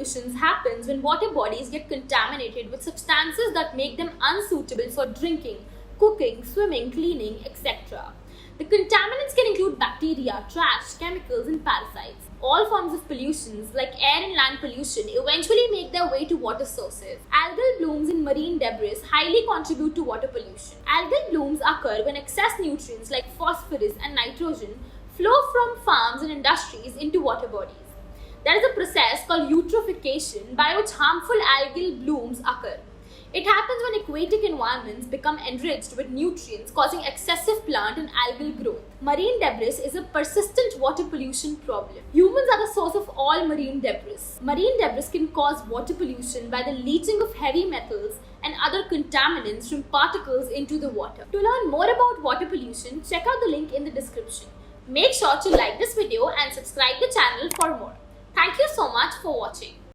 pollution happens when water bodies get contaminated with substances that make them unsuitable for drinking, cooking, swimming, cleaning, etc. The contaminants can include bacteria, trash, chemicals, and parasites. All forms of pollutions, like air and land pollution, eventually make their way to water sources. Algal blooms and marine debris highly contribute to water pollution. Algal blooms occur when excess nutrients like phosphorus and nitrogen flow from farms and industries into water bodies. There is a process called eutrophication by which harmful algal blooms occur. It happens when aquatic environments become enriched with nutrients, causing excessive plant and algal growth. Marine debris is a persistent water pollution problem. Humans are the source of all marine debris. Marine debris can cause water pollution by the leaching of heavy metals and other contaminants from particles into the water. To learn more about water pollution, check out the link in the description. Make sure to like this video and subscribe the channel for more. Thank you so much for watching.